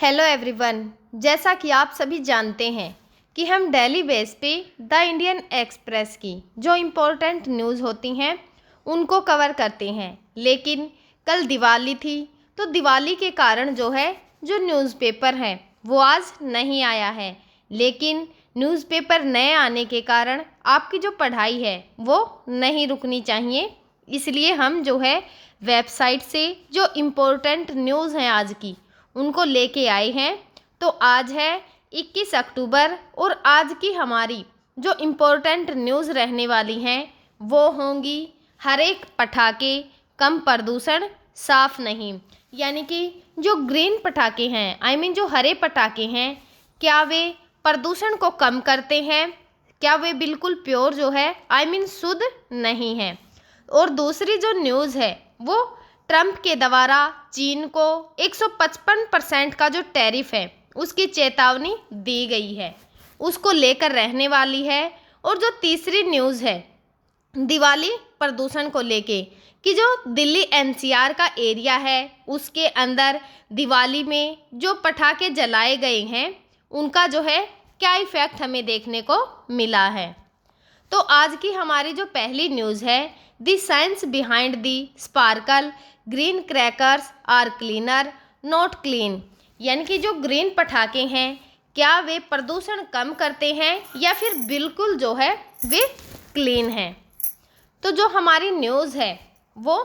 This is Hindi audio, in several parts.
Hello everyone. जैसा कि आप सभी जानते हैं कि हम डेली बेस पे द इंडियन एक्सप्रेस की जो इम्पोर्टेंट न्यूज़ होती हैं उनको कवर करते हैं। लेकिन कल दिवाली थी, तो दिवाली के कारण जो न्यूज़पेपर है वो आज नहीं आया है। लेकिन न्यूज़पेपर नए आने के कारण आपकी जो पढ़ाई है वो नहीं रुकनी चाहिए। इसलिए हम वेबसाइट से जो इम्पोर्टेंट न्यूज़ हैं आज की उनको लेके आए हैं। तो आज है 21 अक्टूबर और आज की हमारी जो इम्पोर्टेंट न्यूज़ रहने वाली हैं वो होंगी हर एक पटाखे कम प्रदूषण साफ नहीं। यानी कि जो ग्रीन पटाखे हैं जो हरे पटाखे हैं, क्या वे प्रदूषण को कम करते हैं? क्या वे बिल्कुल प्योर शुद्ध नहीं है? और दूसरी जो न्यूज़ है वो ट्रंप के द्वारा चीन को 155% का जो टैरिफ है उसकी चेतावनी दी गई है, उसको लेकर रहने वाली है। और जो तीसरी न्यूज़ है दिवाली प्रदूषण को लेके कि जो दिल्ली एनसीआर का एरिया है उसके अंदर दिवाली में जो पटाखे जलाए गए हैं उनका क्या इफ़ेक्ट हमें देखने को मिला है। तो आज की हमारी जो पहली न्यूज़ है, the science behind the sparkle green crackers are cleaner not clean. यानी कि जो ग्रीन पटाखे हैं क्या वे प्रदूषण कम करते हैं या फिर बिल्कुल वे क्लीन हैं। तो जो हमारी न्यूज़ है वो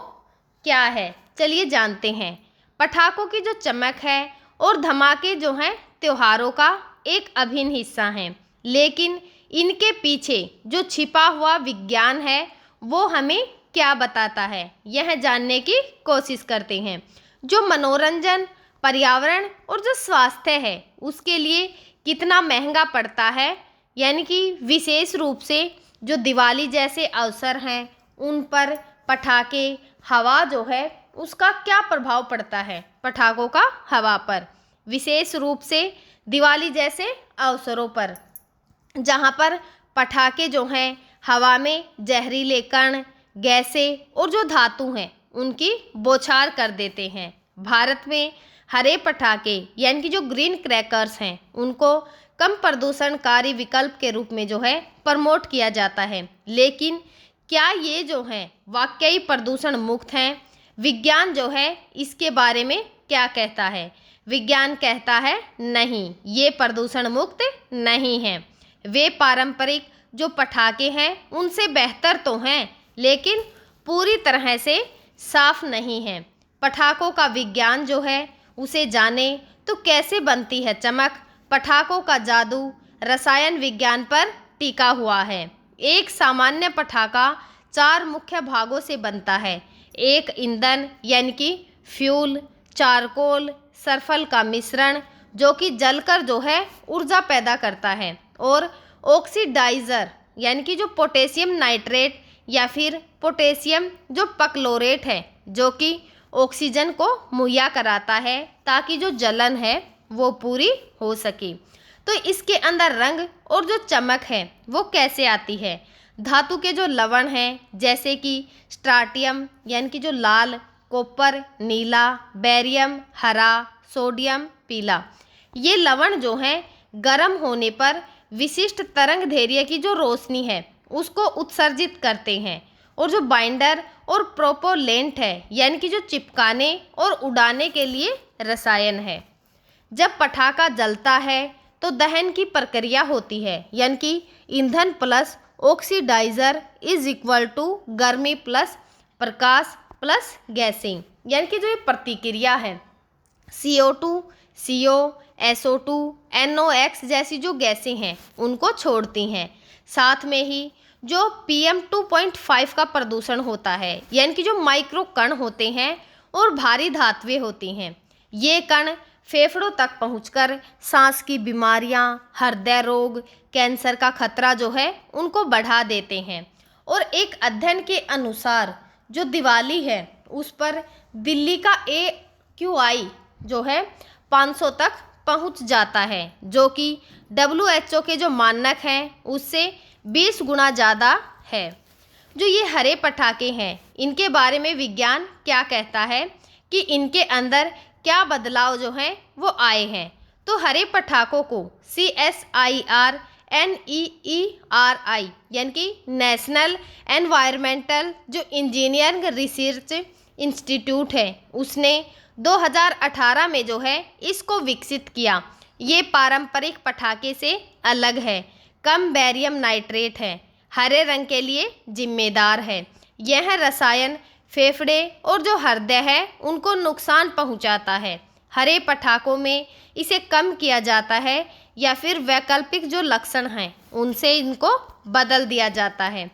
क्या है, चलिए जानते हैं। पटाखों की जो चमक है और धमाके त्योहारों का एक अभिन्न हिस्सा हैं, लेकिन इनके पीछे जो छिपा हुआ विज्ञान है वो हमें क्या बताता है, यह जानने की कोशिश करते हैं। जो मनोरंजन, पर्यावरण और जो स्वास्थ्य है उसके लिए कितना महंगा पड़ता है। यानी कि विशेष रूप से जो दिवाली जैसे अवसर हैं उन पर पटाखे, हवा उसका क्या प्रभाव पड़ता है पटाखों का हवा पर, विशेष रूप से दिवाली जैसे अवसरों पर जहाँ पर पटाखे हवा में जहरीले कण, गैसें और जो धातु हैं उनकी बौछार कर देते हैं। भारत में हरे पटाखे यानी कि जो ग्रीन क्रैकर्स हैं उनको कम प्रदूषणकारी विकल्प के रूप में प्रमोट किया जाता है। लेकिन क्या ये वाकई प्रदूषण मुक्त हैं? विज्ञान इसके बारे में क्या कहता है? विज्ञान कहता है नहीं, ये प्रदूषण मुक्त नहीं है। वे पारंपरिक जो पटाखे हैं उनसे बेहतर तो हैं लेकिन पूरी तरह से साफ नहीं है। पटाखों का विज्ञान उसे जाने तो कैसे बनती है चमक। पटाखों का जादू रसायन विज्ञान पर टिका हुआ है। एक सामान्य पटाखा 4 मुख्य भागों से बनता है। एक ईंधन यानी कि फ्यूल, चारकोल, सल्फर का मिश्रण जो कि जलकर ऊर्जा पैदा करता है, और ऑक्सीडाइज़र यानी कि जो पोटेशियम नाइट्रेट या फिर पोटेशियम जो परक्लोरेट है जो कि ऑक्सीजन को मुहैया कराता है ताकि जो जलन है वो पूरी हो सके। तो इसके अंदर रंग और जो चमक है वो कैसे आती है? धातु के जो लवण हैं जैसे कि स्ट्राटियम यानी कि जो लाल, कॉपर नीला, बेरियम हरा, सोडियम पीला, ये लवण गर्म होने पर विशिष्ट तरंग दैर्घ्य की जो रोशनी है उसको उत्सर्जित करते हैं। और जो बाइंडर और प्रोपोलेंट है यानी कि जो चिपकाने और उड़ाने के लिए रसायन है। जब पटाखा जलता है तो दहन की प्रक्रिया होती है, यानी कि ईंधन plus oxidiser is equal to गर्मी प्लस प्रकाश प्लस गैसिंग। यानी कि जो ये प्रतिक्रिया है CO2, CO, SO2, NOx जैसी जो गैसें हैं उनको छोड़ती हैं। साथ में ही जो PM 2.5 का प्रदूषण होता है यानी कि जो माइक्रो कण होते हैं और भारी धातुएं होती हैं, ये कण फेफड़ों तक पहुंचकर सांस की बीमारियां, हृदय रोग, कैंसर का खतरा उनको बढ़ा देते हैं। और एक अध्ययन के अनुसार जो दिवाली है उस पर दिल्ली का AQI 500 तक पहुंच जाता है, जो कि WHO के जो मानक हैं उससे 20 गुना ज़्यादा है। जो ये हरे पटाखे हैं इनके बारे में विज्ञान क्या कहता है कि इनके अंदर क्या बदलाव जो हैं वो आए हैं। तो हरे पटाखों को CSIR NEERI यानी कि नेशनल एनवायरमेंटल जो इंजीनियरिंग रिसर्च इंस्टीट्यूट है उसने 2018 में जो है इसको विकसित किया। ये पारंपरिक पटाखे से अलग है, कम बेरियम नाइट्रेट है, हरे रंग के लिए जिम्मेदार है। यह रसायन फेफड़े और जो हृदय है उनको नुकसान पहुंचाता है। हरे पटाखों में इसे कम किया जाता है या फिर वैकल्पिक जो लक्षण हैं उनसे इनको बदल दिया जाता है।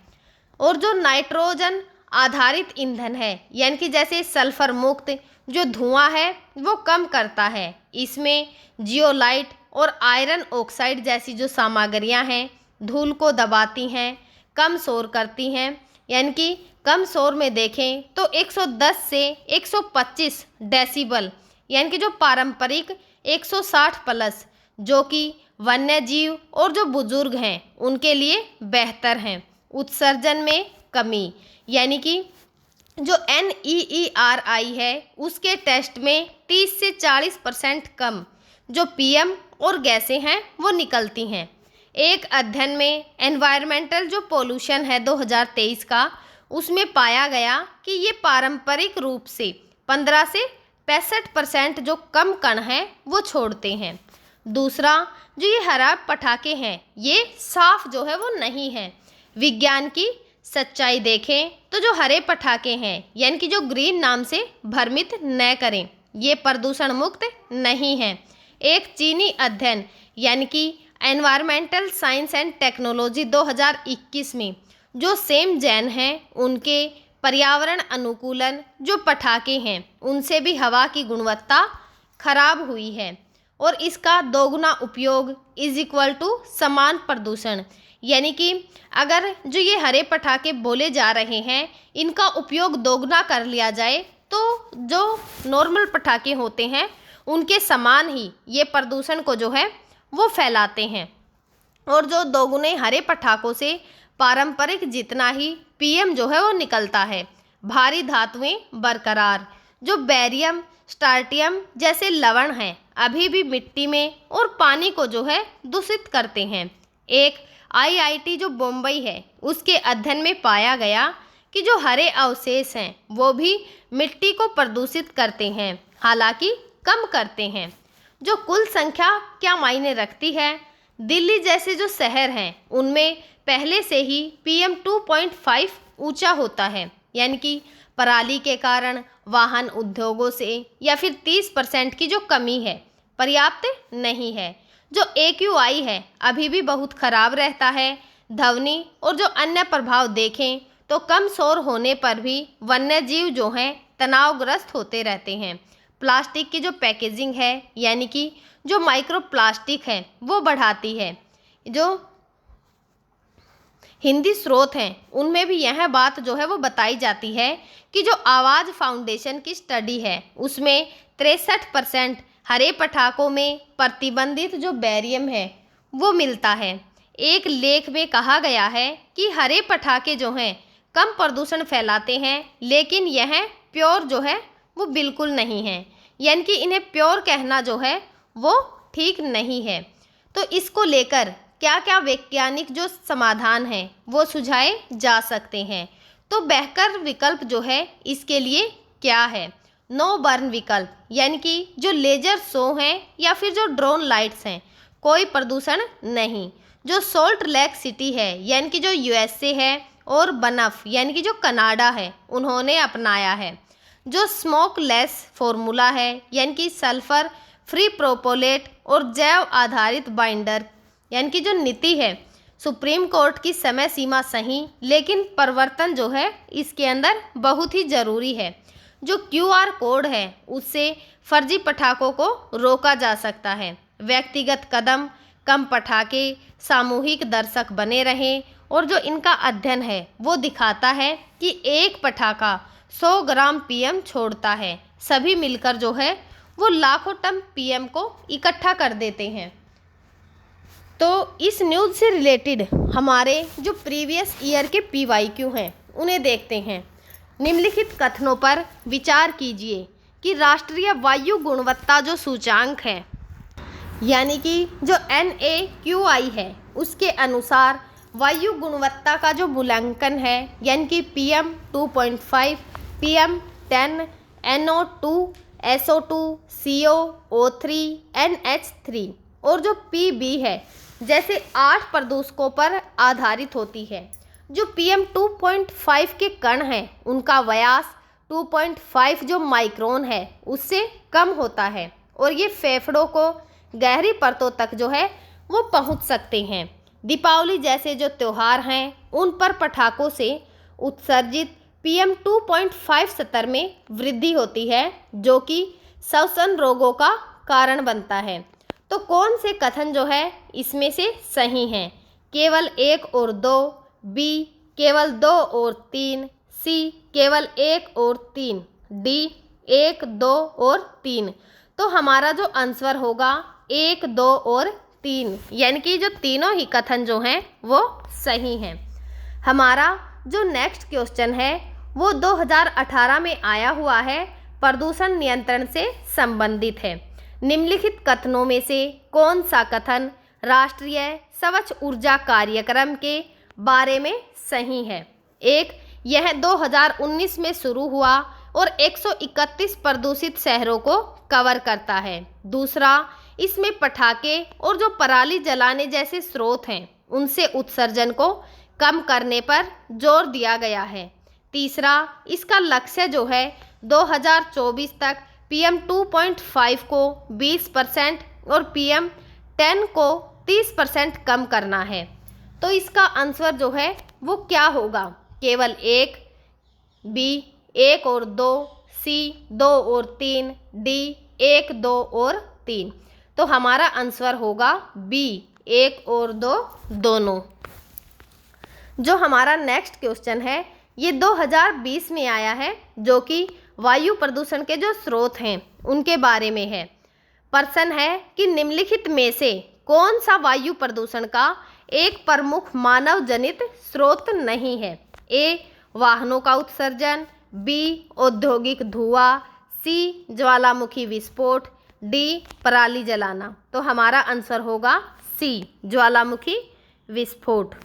और जो नाइट्रोजन आधारित ईंधन है यानी कि जैसे सल्फर मुक्त जो धुआं है वो कम करता है। इसमें जियोलाइट और आयरन ऑक्साइड जैसी जो सामग्रियां हैं धूल को दबाती हैं, कम शोर करती हैं। यानी कि कम शोर में देखें तो 110 से 125 डेसिबल यानी कि जो पारंपरिक 160 प्लस जो कि वन्य जीव और जो बुजुर्ग हैं उनके लिए बेहतर हैं। उत्सर्जन में कमी यानी कि जो NEERI है उसके टेस्ट में 30 से 40% कम जो PM और गैसें हैं वो निकलती हैं। एक अध्ययन में एनवायरमेंटल जो पोल्यूशन है 2023 का उसमें पाया गया कि ये पारंपरिक रूप से 15 से 65% जो कम कण हैं वो छोड़ते हैं। दूसरा जो ये हरा पटाखे हैं ये साफ जो है वो नहीं है। विज्ञान की सच्चाई देखें तो जो हरे पटाखे हैं यानी कि जो ग्रीन नाम से भ्रमित न करें, ये प्रदूषण मुक्त नहीं हैं। एक चीनी अध्ययन यानी कि एनवायरमेंटल साइंस एंड टेक्नोलॉजी 2021 में जो सेम जैन हैं उनके पर्यावरण अनुकूलन जो पटाखे हैं उनसे भी हवा की गुणवत्ता खराब हुई है और इसका दोगुना उपयोग इज इक्वल टू समान प्रदूषण। यानी कि अगर जो ये हरे पटाखे बोले जा रहे हैं इनका उपयोग दोगुना कर लिया जाए तो जो नॉर्मल पटाखे होते हैं उनके समान ही ये प्रदूषण को जो है वो फैलाते हैं। और जो दोगुने हरे पटाखों से पारंपरिक जितना ही PM जो है वो निकलता है। भारी धातुएं बरकरार जो बेरियम स्टार्टियम जैसे लवण हैं अभी भी मिट्टी में और पानी को जो है दूषित करते हैं। एक IIT जो बम्बई है उसके अध्ययन में पाया गया कि जो हरे अवशेष हैं वो भी मिट्टी को प्रदूषित करते हैं, हालांकि कम करते हैं। जो कुल संख्या क्या मायने रखती है, दिल्ली जैसे जो शहर हैं उनमें पहले से ही PM 2.5 ऊंचा होता है। यानी कि पराली के कारण वाहन उद्योगों से या फिर 30% की जो कमी है पर्याप्त नहीं है। जो AQI है अभी भी बहुत खराब रहता है। ध्वनि और जो अन्य प्रभाव देखें तो कम शोर होने पर भी वन्य जीव जो हैं तनावग्रस्त होते रहते हैं। प्लास्टिक की जो पैकेजिंग है यानी कि जो माइक्रो प्लास्टिक है वो बढ़ाती है। जो हिंदी स्रोत हैं उनमें भी यह बात जो है वो बताई जाती है कि जो आवाज़ फाउंडेशन की स्टडी है उसमें 63% हरे पटाखों में प्रतिबंधित जो बेरियम है वो मिलता है। एक लेख में कहा गया है कि हरे पटाखे जो हैं कम प्रदूषण फैलाते हैं लेकिन यह प्योर जो है वो बिल्कुल नहीं है। यानी कि इन्हें प्योर कहना जो है वो ठीक नहीं है। तो इसको लेकर क्या क्या वैज्ञानिक जो समाधान हैं वो सुझाए जा सकते हैं। तो बेहतर विकल्प जो है इसके लिए क्या है, नो बर्न विकल्प यानी कि जो लेजर शो हैं या फिर जो ड्रोन लाइट्स हैं कोई प्रदूषण नहीं। जो सॉल्ट लेक सिटी है यानी कि जो USA है और बनफ यानी कि जो कनाडा है उन्होंने अपनाया है। जो स्मोकलेस फॉर्मूला है यानी कि सल्फर फ्री प्रोपोलेट और जैव आधारित बाइंडर यानी कि जो नीति है सुप्रीम कोर्ट की समय सीमा सही लेकिन परिवर्तन जो है इसके अंदर बहुत ही ज़रूरी है। जो QR कोड है उससे फर्जी पटाखों को रोका जा सकता है। व्यक्तिगत कदम, कम पटाखे, सामूहिक दर्शक बने रहें। और जो इनका अध्ययन है वो दिखाता है कि एक पटाखा 100 ग्राम PM छोड़ता है, सभी मिलकर जो है वो लाखों टन PM को इकट्ठा कर देते हैं। तो इस न्यूज़ से रिलेटेड हमारे जो प्रीवियस ईयर के PYQ हैं उन्हें देखते हैं। निम्नलिखित कथनों पर विचार कीजिए कि राष्ट्रीय वायु गुणवत्ता जो सूचांक है, यानी कि जो NAQI है, उसके अनुसार वायु गुणवत्ता का जो मूल्यांकन है, यानी कि PM 2.5, PM 10, NO2, SO2, CO, O3, NH3 और जो PB है, जैसे 8 प्रदूषकों पर आधारित होती है। जो PM 2.5 के कण हैं, उनका व्यास 2.5 जो माइक्रोन है उससे कम होता है और ये फेफड़ों को गहरी परतों तक जो है वो पहुंच सकते हैं। दीपावली जैसे जो त्यौहार हैं, उन पर पटाखों से उत्सर्जित PM 2.5 स्तर में वृद्धि होती है, जो कि श्वसन रोगों का कारण बनता है। तो कौन से कथन जो है इसमें से सही हैं? केवल 1 और 2, B केवल 2 और 3, C केवल 1 और 3, D 1, 2 और 3। तो हमारा जो आंसर होगा 1, 2 और 3, यानी कि जो तीनों ही कथन जो हैं वो सही हैं। हमारा जो नेक्स्ट क्वेश्चन है वो 2018 में आया हुआ है, प्रदूषण नियंत्रण से संबंधित है। निम्नलिखित कथनों में से कौन सा कथन राष्ट्रीय स्वच्छ ऊर्जा कार्यक्रम के बारे में सही है? 1, यह 2019 में शुरू हुआ और 131 प्रदूषित शहरों को कवर करता है। दूसरा, इसमें पटाखे और जो पराली जलाने जैसे स्रोत हैं उनसे उत्सर्जन को कम करने पर जोर दिया गया है। तीसरा, इसका लक्ष्य जो है 2024 तक PM 2.5 को 20% और PM 10 को 30% कम करना है। तो इसका आंसर जो है वो क्या होगा? केवल 1, B 1 और 2, C 2 और 3, D 1, 2 और 3। तो हमारा आंसर होगा B 1 और 2 दोनों। जो हमारा नेक्स्ट क्वेश्चन है ये 2020 में आया है, जो कि वायु प्रदूषण के जो स्रोत हैं उनके बारे में है। प्रश्न है कि निम्नलिखित में से कौन सा वायु प्रदूषण का एक प्रमुख मानव जनित स्रोत नहीं है? A, वाहनों का उत्सर्जन, B, औद्योगिक धुआं, C, ज्वालामुखी विस्फोट, D, पराली जलाना। तो हमारा आंसर होगा C, ज्वालामुखी विस्फोट।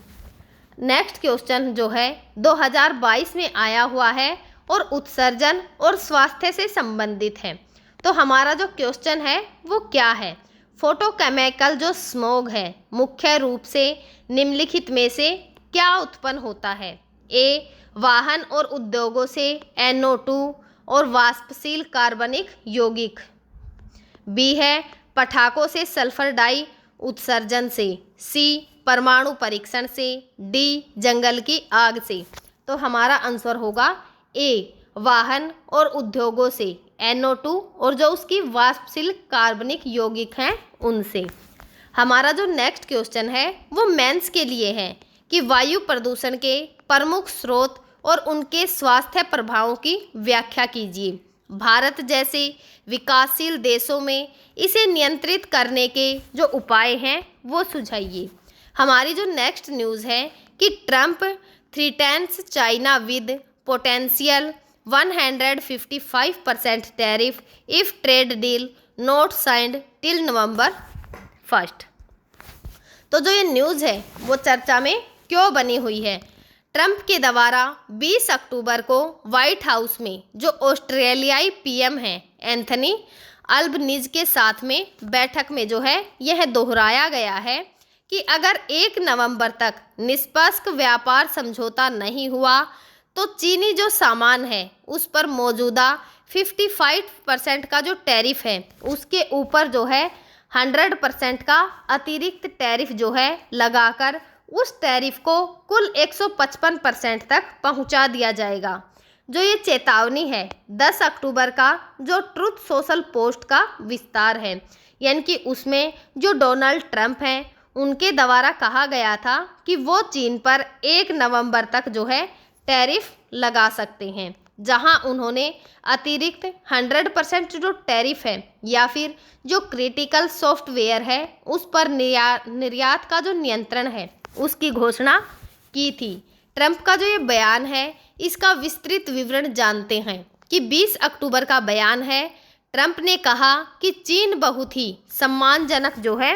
नेक्स्ट क्वेश्चन जो है 2022 में आया हुआ है और उत्सर्जन और स्वास्थ्य से संबंधित है। तो हमारा जो क्वेश्चन है वो क्या है? फोटोकेमिकल जो स्मोग है मुख्य रूप से निम्नलिखित में से क्या उत्पन्न होता है? A, वाहन और उद्योगों से NO2 और वाष्पशील कार्बनिक यौगिक। B है पटाखों से सल्फर डाई उत्सर्जन से। C, परमाणु परीक्षण से। D, जंगल की आग से। तो हमारा आंसर होगा A, वाहन और उद्योगों से NO2 और जो उसकी वाष्पशील कार्बनिक यौगिक हैं उनसे। हमारा जो नेक्स्ट क्वेश्चन है वो मेंस के लिए है कि वायु प्रदूषण के प्रमुख स्रोत और उनके स्वास्थ्य प्रभावों की व्याख्या कीजिए। भारत जैसे विकासशील देशों में इसे नियंत्रित करने के जो उपाय हैं वो सुझाइए। हमारी जो नेक्स्ट न्यूज़ है कि Trump threatens China with potential 155% tariff if trade deal not signed till नवंबर 1। तो जो ये न्यूज़ है वो चर्चा में क्यों बनी हुई है? ट्रंप के द्वारा 20 अक्टूबर को व्हाइट हाउस में जो ऑस्ट्रेलियाई PM हैं एंथनी अल्बनीज के साथ में बैठक में जो है यह दोहराया गया है कि अगर 1 नवंबर तक निष्पक्ष व्यापार समझौता नहीं हुआ तो चीनी जो सामान है उस पर मौजूदा 55% का जो टैरिफ है उसके ऊपर जो है 100% का अतिरिक्त टैरिफ जो है लगाकर उस टैरिफ को कुल 155% तक पहुंचा दिया जाएगा। जो ये चेतावनी है 10 अक्टूबर का जो ट्रुथ सोशल पोस्ट का विस्तार है, यानी कि उसमें जो डोनाल्ड ट्रंप हैं उनके द्वारा कहा गया था कि वो चीन पर 1 नवंबर तक जो है टैरिफ लगा सकते हैं, जहां उन्होंने अतिरिक्त 100% जो टैरिफ है या फिर जो क्रिटिकल सॉफ्टवेयर है उस पर निर्यात का जो नियंत्रण है उसकी घोषणा की थी। ट्रंप का जो ये बयान है इसका विस्तृत विवरण जानते हैं। कि 20 अक्टूबर का बयान है। ट्रंप ने कहा कि चीन बहुत ही सम्मानजनक जो है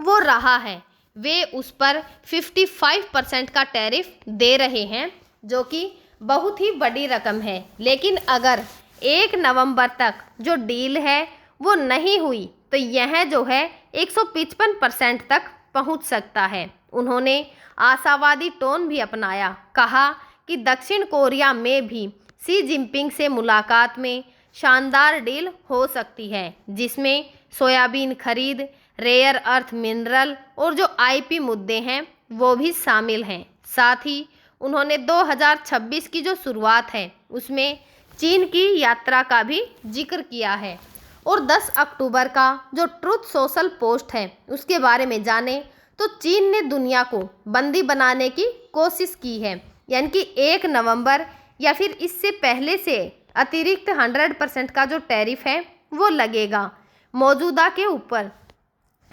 वो रहा है, वे उस पर 55% का टैरिफ दे रहे हैं, जो कि बहुत ही बड़ी रकम है। लेकिन अगर 1 नवंबर तक जो डील है वो नहीं हुई तो यह जो है 155% तक पहुंच सकता है। उन्होंने आशावादी टोन भी अपनाया, कहा कि दक्षिण कोरिया में भी शी जिनपिंग से मुलाकात में शानदार डील हो सकती है, जिसमें सोयाबीन खरीद, रेयर अर्थ मिनरल और जो आईपी मुद्दे हैं वो भी शामिल हैं। साथ ही उन्होंने 2026 की जो शुरुआत है उसमें चीन की यात्रा का भी जिक्र किया है। और 10 अक्टूबर का जो ट्रुथ सोशल पोस्ट है उसके बारे में जाने तो चीन ने दुनिया को बंदी बनाने की कोशिश की है, यानी कि 1 नवंबर या फिर इससे पहले से अतिरिक्त 100% का जो टैरिफ है वो लगेगा मौजूदा के ऊपर।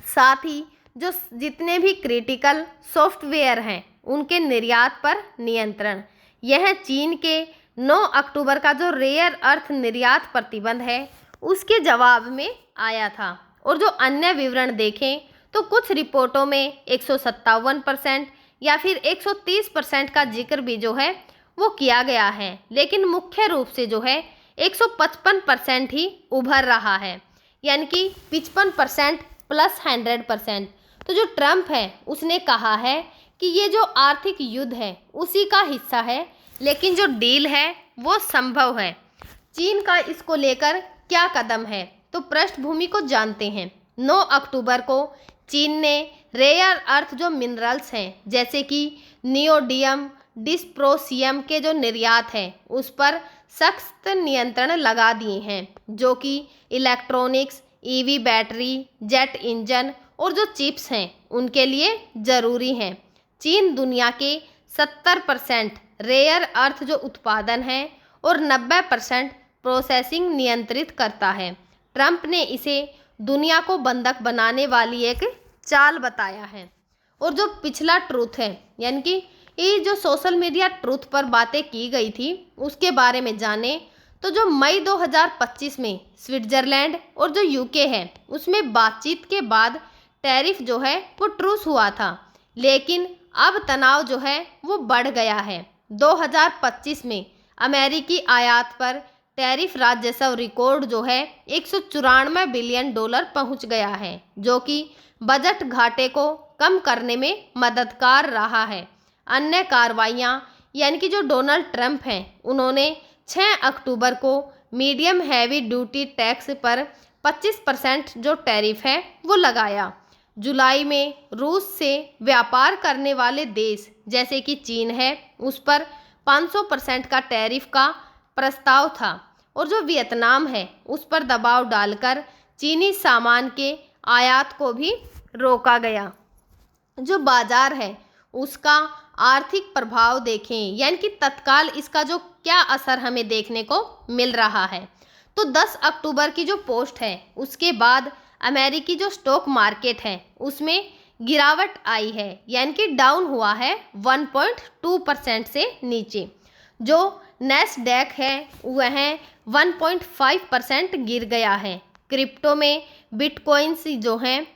साथ ही जो जितने भी क्रिटिकल सॉफ्टवेयर हैं उनके निर्यात पर नियंत्रण। यह चीन के 9 अक्टूबर का जो रेयर अर्थ निर्यात प्रतिबंध है उसके जवाब में आया था। और जो अन्य विवरण देखें तो कुछ रिपोर्टों में 157% या फिर 130% का जिक्र भी जो है वो किया गया है, लेकिन मुख्य रूप से जो है 155% ही उभर रहा है, यानी कि 55% प्लस 100%। तो जो ट्रंप है उसने कहा है कि ये जो आर्थिक युद्ध है उसी का हिस्सा है, लेकिन जो डील है वो संभव है। चीन का इसको लेकर क्या कदम है तो पृष्ठभूमि को जानते हैं। 9 अक्टूबर को चीन ने रेयर अर्थ जो मिनरल्स हैं जैसे कि नियोडियम, डिस्प्रोसियम के जो निर्यात है उस पर सख्त नियंत्रण लगा दिए हैं, जो कि electronics, EV battery, jet engine और जो चिप्स हैं उनके लिए ज़रूरी हैं। चीन दुनिया के 70% रेयर अर्थ जो उत्पादन है और 90% प्रोसेसिंग नियंत्रित करता है। ट्रंप ने इसे दुनिया को बंधक बनाने वाली एक चाल बताया है। और जो पिछला ट्रूथ है, यानी कि ये जो सोशल मीडिया ट्रूथ पर बातें की गई थी उसके बारे में जाने तो जो मई 2025 में स्विट्जरलैंड और जो यूके है उसमें बातचीत के बाद टैरिफ जो है वो ट्रूस हुआ था, लेकिन अब तनाव जो है वो बढ़ गया है। 2025 में अमेरिकी आयात पर टैरिफ राजस्व रिकॉर्ड जो है 194 बिलियन डॉलर पहुंच गया है, जो कि बजट घाटे को कम करने में मददगार रहा है। अन्य कार्रवाइयां, यानी कि जो डोनाल्ड ट्रंप हैं उन्होंने 6 अक्टूबर को मीडियम हैवी ड्यूटी टैक्स पर 25% जो टैरिफ है वो लगाया। जुलाई में रूस से व्यापार करने वाले देश जैसे कि चीन है उस पर 500% का टैरिफ का प्रस्ताव था, और जो वियतनाम है उस पर दबाव डालकर चीनी सामान के आयात को भी रोका गया। जो बाजार है उसका आर्थिक प्रभाव देखें, यानी कि तत्काल इसका जो क्या असर हमें देखने को मिल रहा है। तो 10 अक्टूबर की जो पोस्ट है उसके बाद अमेरिकी जो स्टॉक मार्केट है उसमें गिरावट आई है, यानी कि डाउन हुआ है 1.2% से नीचे। जो नैस्डैक है वह 1.5% गिर गया है। क्रिप्टो में बिटकॉइंस जो हैं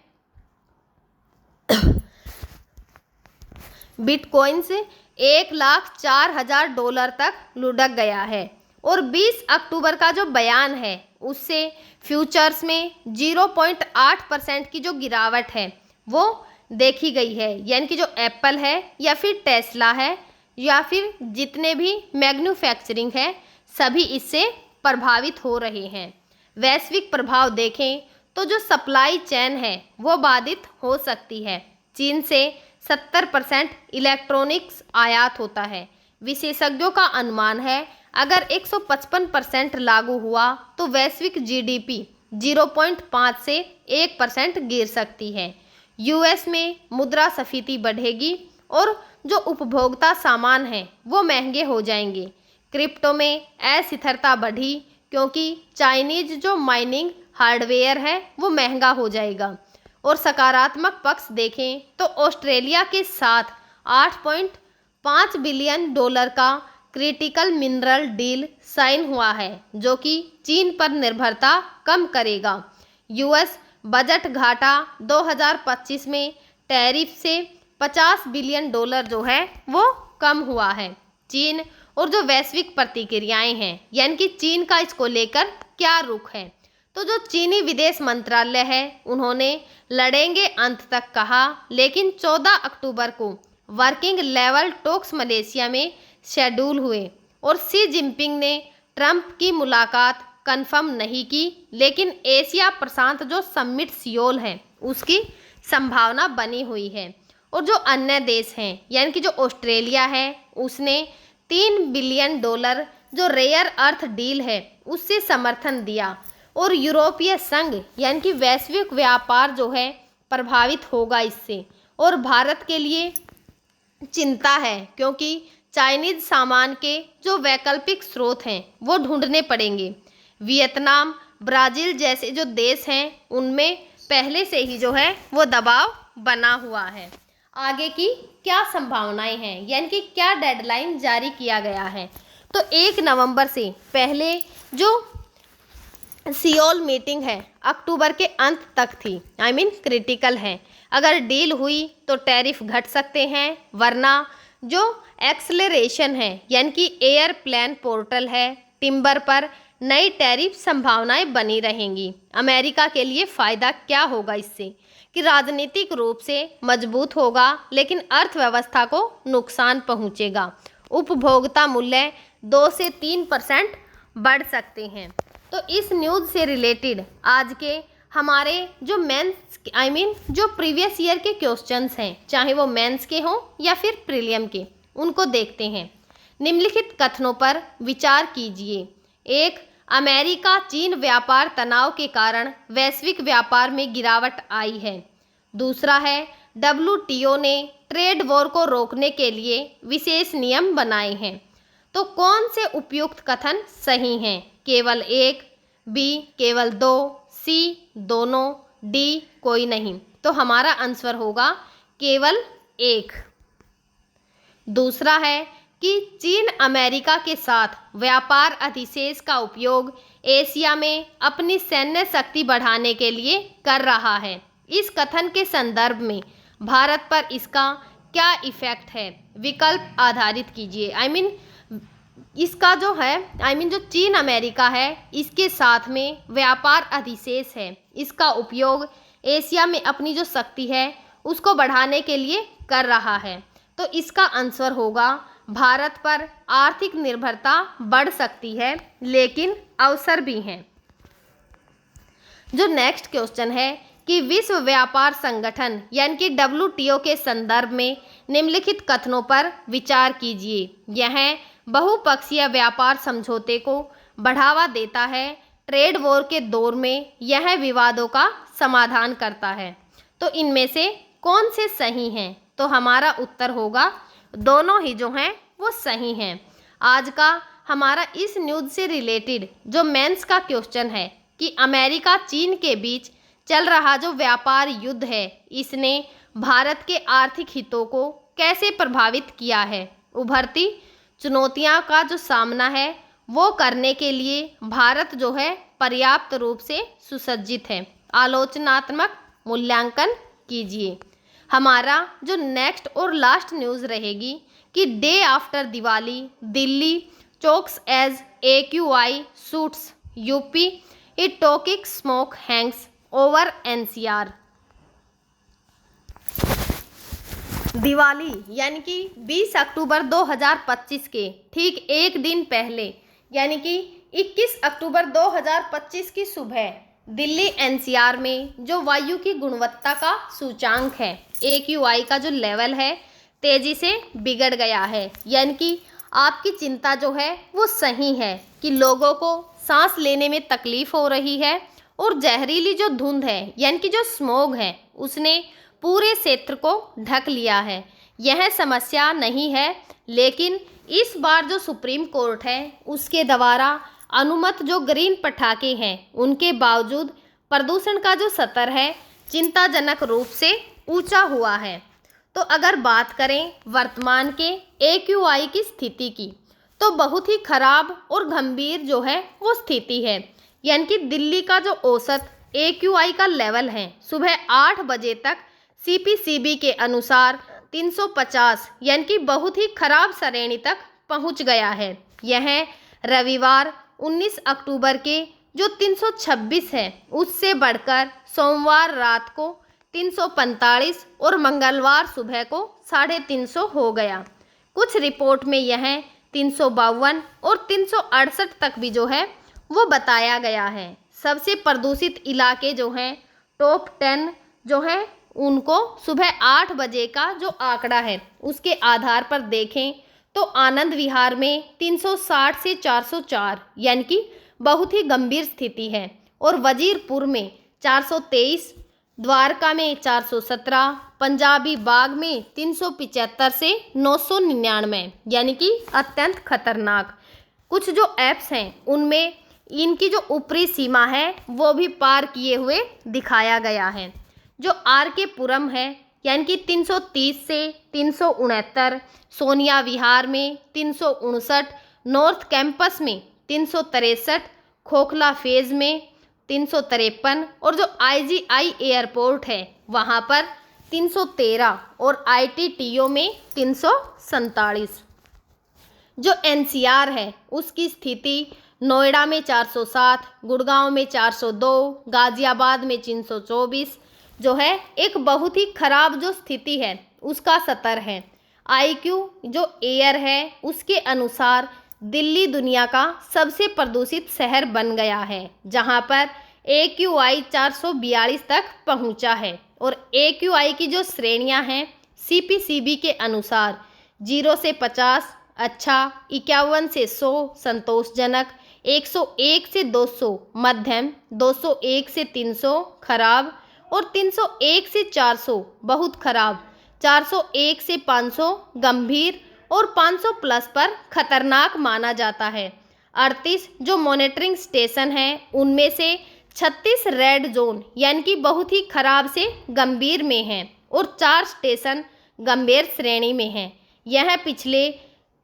बिटकॉइंस $1,04,000 तक लुढ़क गया है। और 20 अक्टूबर का जो बयान है उससे फ्यूचर्स में 0.8% की जो गिरावट है वो देखी गई है, यानी कि जो एप्पल है या फिर टेस्ला है या फिर जितने भी मैन्युफैक्चरिंग है सभी इससे प्रभावित हो रहे हैं। वैश्विक प्रभाव देखें तो जो सप्लाई चेन है वो बाधित हो सकती है। चीन से 70% इलेक्ट्रॉनिक्स आयात होता है। विशेषज्ञों का अनुमान है अगर 155% लागू हुआ तो वैश्विक जीडीपी 0.5 से 1% गिर सकती है। यूएस में मुद्रास्फीति बढ़ेगी और जो उपभोक्ता सामान हैं वो महंगे हो जाएंगे। क्रिप्टो में अस्थिरता बढ़ी क्योंकि चाइनीज जो माइनिंग हार्डवेयर है वो महंगा हो जाएगा। और सकारात्मक पक्ष देखें तो ऑस्ट्रेलिया के साथ $8.5 बिलियन का क्रिटिकल मिनरल डील साइन हुआ है जो कि चीन पर निर्भरता कम करेगा। यूएस बजट घाटा 2025 में टैरिफ से $50 बिलियन जो है वो कम हुआ है। चीन और जो वैश्विक प्रतिक्रियाएं हैं, यानी कि चीन का इसको लेकर क्या रुख है, तो जो चीनी विदेश मंत्रालय है उन्होंने लड़ेंगे अंत तक कहा, लेकिन 14 अक्टूबर को वर्किंग लेवल टॉक्स मलेशिया में शेड्यूल हुए और शी जिनपिंग ने ट्रंप की मुलाकात कंफर्म नहीं की, लेकिन एशिया प्रशांत जो समिट सियोल है उसकी संभावना बनी हुई है। और जो अन्य देश हैं, यानी कि जो ऑस्ट्रेलिया है उसने $3 बिलियन जो रेयर अर्थ डील है उससे समर्थन दिया और यूरोपीय संघ यानी कि वैश्विक व्यापार जो है प्रभावित होगा इससे। और भारत के लिए चिंता है क्योंकि चाइनीज सामान के जो वैकल्पिक स्रोत हैं वो ढूंढने पड़ेंगे। वियतनाम, ब्राज़ील जैसे जो देश हैं उनमें पहले से ही जो है वो दबाव बना हुआ है। आगे की क्या संभावनाएं हैं, यानी कि क्या डेडलाइन जारी किया गया है, तो 1 नवंबर से पहले जो सियोल मीटिंग है अक्टूबर के अंत तक थी, क्रिटिकल है। अगर डील हुई तो टैरिफ घट सकते हैं, वरना जो एक्सेलरेशन है यानी कि एयरप्लेन पोर्टल है टिम्बर पर नई टैरिफ संभावनाएं बनी रहेंगी। अमेरिका के लिए फ़ायदा क्या होगा इससे कि राजनीतिक रूप से मजबूत होगा, लेकिन अर्थव्यवस्था को नुकसान पहुंचेगा। उपभोक्ता मूल्य 2 से 3% बढ़ सकते हैं। तो इस न्यूज़ से रिलेटेड आज के हमारे जो जो प्रीवियस ईयर के क्वेश्चंस हैं, चाहे वो मेंस के हों या फिर प्रीलियम के, उनको देखते हैं। निम्नलिखित कथनों पर विचार कीजिए। 1, अमेरिका चीन व्यापार तनाव के कारण वैश्विक व्यापार में गिरावट आई है। दूसरा है WTO ने ट्रेड वॉर को रोकने के लिए विशेष नियम बनाए हैं। तो कौन से उपयुक्त कथन सही हैं? केवल 1, B केवल 2, C दोनों, D कोई नहीं। तो हमारा आंसर होगा केवल 1। दूसरा है कि चीन अमेरिका के साथ व्यापार अधिशेष का उपयोग एशिया में अपनी सैन्य शक्ति बढ़ाने के लिए कर रहा है। इस कथन के संदर्भ में भारत पर इसका क्या इफेक्ट है? विकल्प आधारित कीजिए। इसका जो है जो चीन अमेरिका है इसके साथ में व्यापार अधिशेष है, इसका उपयोग एशिया में अपनी जो शक्ति है उसको बढ़ाने के लिए कर रहा है। तो इसका आंसर होगा भारत पर आर्थिक निर्भरता बढ़ सकती है, लेकिन अवसर भी हैं। जो नेक्स्ट क्वेश्चन है कि विश्व व्यापार संगठन यानी कि WTO के संदर्भ में निम्नलिखित कथनों पर विचार कीजिए। यह बहुपक्षीय व्यापार समझौते को बढ़ावा देता है। ट्रेड वॉर के दौर में यह विवादों का समाधान करता है। तो इनमें से कौन से सही हैं? तो हमारा उत्तर होगा दोनों ही जो हैं वो सही हैं। आज का हमारा इस न्यूज़ से रिलेटेड जो मेंस का क्वेश्चन है कि अमेरिका चीन के बीच चल रहा जो व्यापार युद्ध है इसने भारत के आर्थिक हितों को कैसे प्रभावित किया है? उभरती चुनौतियां का जो सामना है वो करने के लिए भारत जो है पर्याप्त रूप से सुसज्जित है। आलोचनात्मक मूल्यांकन कीजिए। हमारा जो नेक्स्ट और लास्ट न्यूज़ रहेगी कि day after Diwali Delhi chokes as AQI shoots up it talking smoke hangs over NCR। Diwali यानी कि 20 अक्टूबर 2025 के ठीक एक दिन पहले यानी कि 21 अक्टूबर 2025 की सुबह दिल्ली NCR में जो वायु की गुणवत्ता का सूचांक है AQI का जो लेवल है तेज़ी से बिगड़ गया है। यानी कि आपकी चिंता जो है वो सही है कि लोगों को सांस लेने में तकलीफ़ हो रही है और जहरीली जो धुंध है यानी कि जो स्मोग है उसने पूरे क्षेत्र को ढक लिया है। यह समस्या नहीं है, लेकिन इस बार जो सुप्रीम कोर्ट है उसके द्वारा अनुमत जो ग्रीन पटाखे हैं उनके बावजूद प्रदूषण का जो स्तर है चिंताजनक रूप से ऊंचा हुआ है। तो अगर बात करें वर्तमान के AQI की स्थिति की, तो बहुत ही खराब और गंभीर जो है वो स्थिति है। यानी कि दिल्ली का जो औसत AQI का लेवल है सुबह 8 बजे तक CPCB के अनुसार 350 यानी कि बहुत ही खराब श्रेणी तक पहुंच गया है। यह रविवार 19 अक्टूबर के जो 326 है उससे बढ़कर सोमवार रात को 345 और मंगलवार सुबह को 350 हो गया। कुछ रिपोर्ट में यह 352 और 368 तक भी जो है वो बताया गया है। सबसे प्रदूषित इलाके जो हैं टॉप 10 जो है उनको सुबह 8 बजे का जो आंकड़ा है उसके आधार पर देखें तो आनंद विहार में 360 से 404 यानी कि बहुत ही गंभीर स्थिति है, और वजीरपुर में 423, द्वारका में 417, पंजाबी बाग में 375 से 999 यानी कि अत्यंत खतरनाक। कुछ जो ऐप्स हैं उनमें इनकी जो ऊपरी सीमा है वो भी पार किए हुए दिखाया गया है। जो RK पुरम है यानी कि 330 से 369, सोनिया विहार में 359, नॉर्थ कैंपस में 363, खोखला फेज में 353, और जो IGI एयरपोर्ट है वहाँ पर 313 और ITTO में 347। जो NCR है उसकी स्थिति नोएडा में 407, गुड़गांव में 402, गाजियाबाद में 324 जो है एक बहुत ही खराब जो स्थिति है उसका स्तर है। IQ जो एयर है उसके अनुसार दिल्ली दुनिया का सबसे प्रदूषित शहर बन गया है, जहां पर AQI 442 तक पहुंचा है, और AQI की जो श्रेणियां हैं CPCB के अनुसार 0 से 50 अच्छा, 51 से 100 संतोषजनक, 101 से 200 मध्यम, 201 से 300 खराब, और 301 से 400 बहुत खराब, 401 से 500 गंभीर, और 500 प्लस पर खतरनाक माना जाता है। 38 जो मॉनिटरिंग स्टेशन हैं उनमें से 36 रेड जोन यानी कि बहुत ही खराब से गंभीर में हैं, और 4 स्टेशन गंभीर श्रेणी में हैं। यह पिछले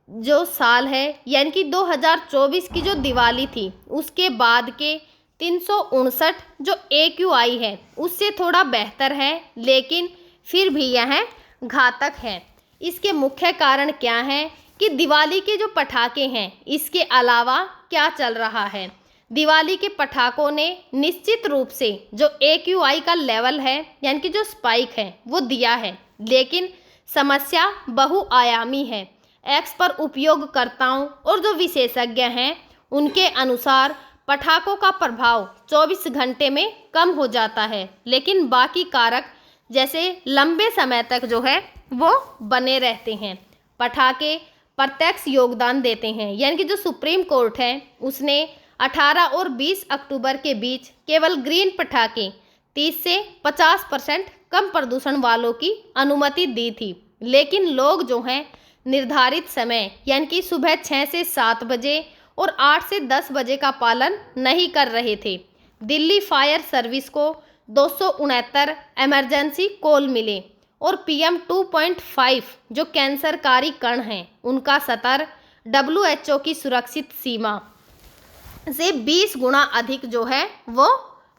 जो साल है यानी कि 2024 की जो दिवाली थी उसके बाद के 359 जो AQI है उससे थोड़ा बेहतर है, लेकिन फिर भी यह घातक है। इसके मुख्य कारण क्या है कि दिवाली के जो पटाखे हैं इसके अलावा क्या चल रहा है। दिवाली के पटाखों ने निश्चित रूप से जो AQI का लेवल है यानी कि जो स्पाइक है वो दिया है, लेकिन समस्या बहुआयामी है। X पर उपयोगकर्ताओं और जो विशेषज्ञ हैं उनके अनुसार पटाखों का प्रभाव 24 घंटे में कम हो जाता है, लेकिन बाकी कारक जैसे लंबे समय तक जो है वो बने रहते हैं। पटाखे प्रत्यक्ष योगदान देते हैं, यानी कि जो सुप्रीम कोर्ट है उसने 18 और 20 अक्टूबर के बीच केवल ग्रीन पटाखे 30 से 50% कम प्रदूषण वालों की अनुमति दी थी, लेकिन लोग जो हैं निर्धारित समय यानी कि सुबह 6 से 7 बजे और 8 से 10 बजे का पालन नहीं कर रहे थे। दिल्ली फायर सर्विस को 269 इमरजेंसी कॉल मिले, और PM 2.5 जो कैंसरकारी कण हैं उनका स्तर WHO की सुरक्षित सीमा से 20 गुना अधिक जो है वो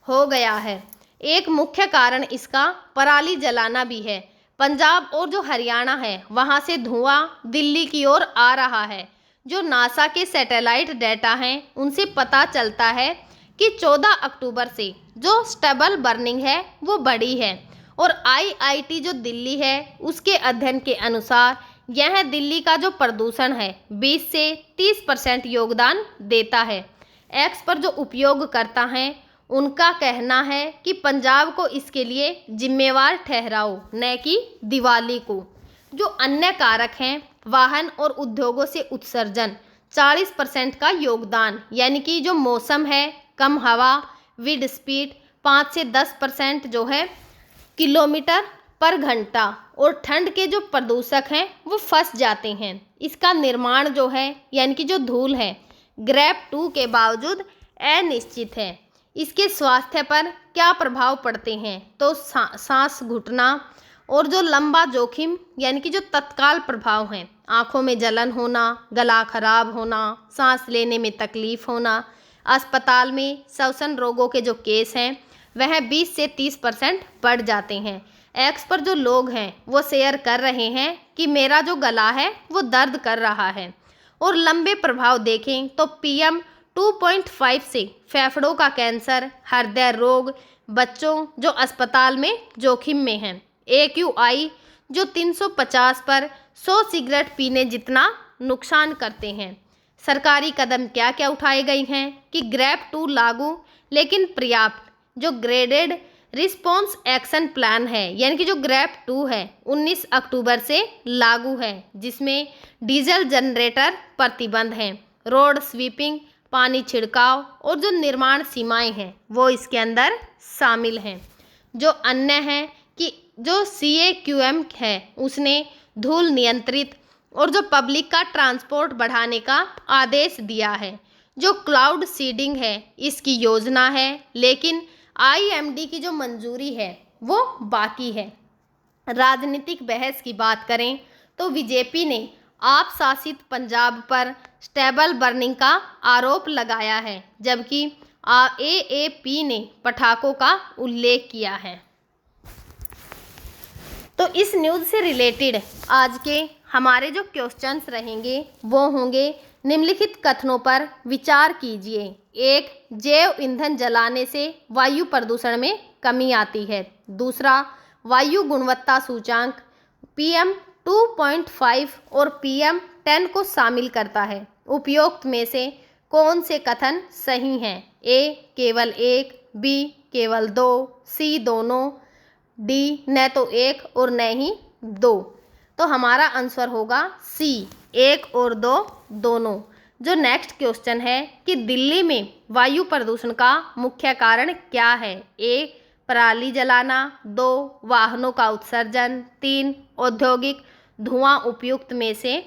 हो गया है। एक मुख्य कारण इसका पराली जलाना भी है। पंजाब और जो हरियाणा है वहाँ से धुआं दिल्ली की ओर आ रहा है। जो नासा के सैटेलाइट डेटा हैं उनसे पता चलता है कि 14 अक्टूबर से जो स्टेबल बर्निंग है वो बढ़ी है, और IIT जो दिल्ली है उसके अध्ययन के अनुसार यह दिल्ली का जो प्रदूषण है 20 से 30% योगदान देता है। X पर जो उपयोगकर्ता हैं उनका कहना है कि पंजाब को इसके लिए जिम्मेवार ठहराओ, न कि दिवाली को। जो अन्य कारक हैं वाहन और उद्योगों से उत्सर्जन 40% का योगदान, यानी कि जो मौसम है कम हवा, विंड स्पीड 5 से 10% जो है किलोमीटर पर घंटा, और ठंड के जो प्रदूषक हैं वो फंस जाते हैं। इसका निर्माण जो है यानी कि जो धूल है ग्रेप 2 के बावजूद अनिश्चित है। इसके स्वास्थ्य पर क्या प्रभाव पड़ते हैं तो सांस घुटना, और जो लंबा जोखिम यानी कि जो तत्काल प्रभाव हैं आँखों में जलन होना, गला खराब होना, सांस लेने में तकलीफ होना। अस्पताल में श्वसन रोगों के जो केस हैं वह 20 से 30% बढ़ जाते हैं। एक्स पर जो लोग हैं वो शेयर कर रहे हैं कि मेरा जो गला है वो दर्द कर रहा है। और लंबे प्रभाव देखें तो PM 2.5 से फेफड़ों का कैंसर, हृदय रोग, बच्चों जो अस्पताल में जोखिम में हैं। AQI जो 350 पर 100 सिगरेट पीने जितना नुकसान करते हैं। सरकारी कदम क्या क्या उठाए गए हैं कि ग्रैप 2 लागू, लेकिन पर्याप्त। जो ग्रेडेड रिस्पॉन्स एक्शन प्लान है यानी कि जो ग्रैप 2 है 19 अक्टूबर से लागू है, जिसमें डीजल जनरेटर प्रतिबंध हैं, रोड स्वीपिंग, पानी छिड़काव और जो निर्माण सीमाएं हैं वो इसके अंदर शामिल हैं। जो अन्य है कि जो CAQM है उसने धूल नियंत्रित और जो पब्लिक का ट्रांसपोर्ट बढ़ाने का आदेश दिया है। जो क्लाउड सीडिंग है इसकी योजना है, लेकिन IMD की जो मंजूरी है वो बाकी है। राजनीतिक बहस की बात करें तो बीजेपी ने आप शासित पंजाब पर स्टेबल बर्निंग का आरोप लगाया है, जबकि AAP ने पटाखों का उल्लेख किया है। तो इस न्यूज़ से रिलेटेड आज के हमारे जो क्वेश्चंस रहेंगे वो होंगे, निम्नलिखित कथनों पर विचार कीजिए। 1. जैव ईंधन जलाने से वायु प्रदूषण में कमी आती है। 2. वायु गुणवत्ता सूचांक PM 2.5 और PM 10 को शामिल करता है। उपरोक्त में से कौन से कथन सही हैं? A. केवल 1, B. केवल 2, C. दोनों, D. न तो 1 और न ही 2। तो हमारा आंसर होगा C, 1 और 2 दोनों। जो नेक्स्ट क्वेश्चन है कि दिल्ली में वायु प्रदूषण का मुख्य कारण क्या है? A. पराली जलाना, 2. वाहनों का उत्सर्जन, 3. औद्योगिक धुआं। उपयुक्त में से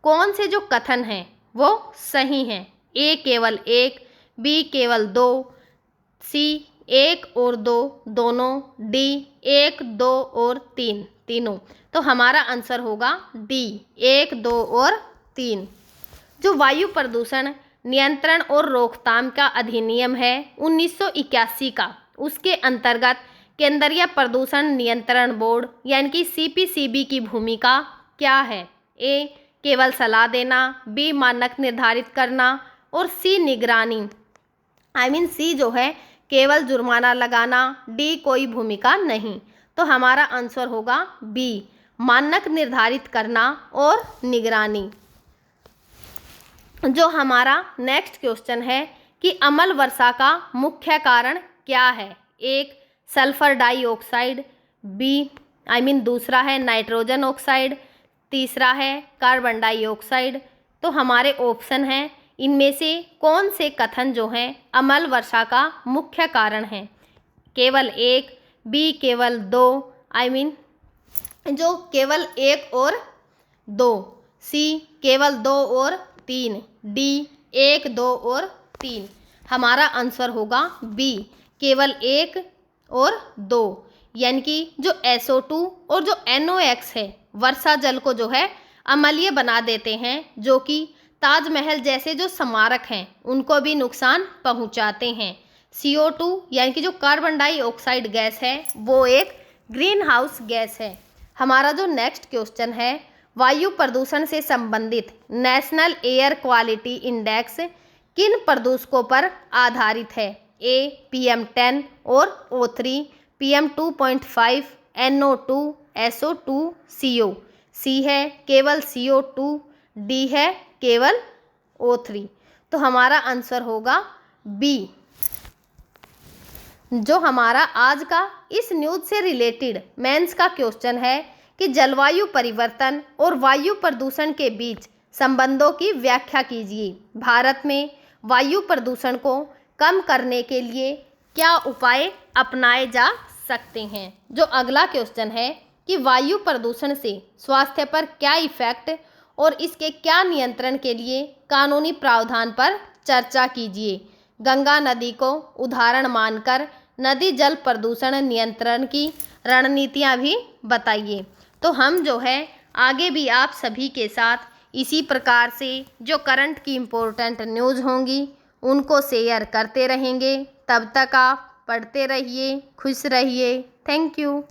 कौन से जो कथन हैं वो सही हैं? A. केवल 1, B. केवल 2, C. 1 और 2 दोनों, D. 1, 2 और 3 तीनों। तो हमारा आंसर होगा D, 1, 2 और 3। जो वायु प्रदूषण नियंत्रण और रोकथाम का अधिनियम है 1981 का, उसके अंतर्गत केंद्रीय प्रदूषण नियंत्रण बोर्ड यानी कि CPCB की भूमिका क्या है? A. केवल सलाह देना, B. मानक निर्धारित करना और C. निगरानी। C जो है केवल जुर्माना लगाना, D. कोई भूमिका नहीं। तो हमारा आंसर होगा B, मानक निर्धारित करना और निगरानी। जो हमारा नेक्स्ट क्वेश्चन है कि अम्ल वर्षा का मुख्य कारण क्या है? 1. सल्फर डाइऑक्साइड, दूसरा है नाइट्रोजन ऑक्साइड, तीसरा है कार्बन डाइऑक्साइड। तो हमारे ऑप्शन हैं इनमें से कौन से कथन जो हैं अम्ल वर्षा का मुख्य कारण है? केवल 1, B. केवल 2, जो केवल 1 और 2, C. केवल 2 और 3, D. 1, 2 और 3। हमारा आंसर होगा B, केवल 1 और 2। यानी कि जो SO2 और जो NOx है वर्षा जल को जो है अम्लीय बना देते हैं, जो कि ताजमहल जैसे जो स्मारक हैं उनको भी नुकसान पहुंचाते हैं। CO2 यानी कि जो कार्बन डाइऑक्साइड गैस है वो एक ग्रीन हाउस गैस है। हमारा जो नेक्स्ट क्वेश्चन है वायु प्रदूषण से संबंधित नेशनल एयर क्वालिटी इंडेक्स किन प्रदूषकों पर आधारित है? A. PM 10 और O3, PM 2.5, NO2, SO2, CO। C है केवल CO2, D है केवल O3। तो हमारा आंसर होगा B। जो हमारा आज का इस न्यूज़ से रिलेटेड मेंस का क्वेश्चन है कि जलवायु परिवर्तन और वायु प्रदूषण के बीच संबंधों की व्याख्या कीजिए। भारत में वायु प्रदूषण को कम करने के लिए क्या उपाय अपनाए जा सकते हैं? जो अगला क्वेश्चन है कि वायु प्रदूषण से स्वास्थ्य पर क्या इफेक्ट और इसके क्या नियंत्रण के लिए कानूनी प्रावधान पर चर्चा कीजिए। गंगा नदी को उदाहरण मानकर नदी जल प्रदूषण नियंत्रण की रणनीतियाँ भी बताइए। तो हम जो है आगे भी आप सभी के साथ इसी प्रकार से जो करंट की इम्पोर्टेंट न्यूज़ होंगी उनको शेयर करते रहेंगे। तब तक आप पढ़ते रहिए, खुश रहिए। Thank you.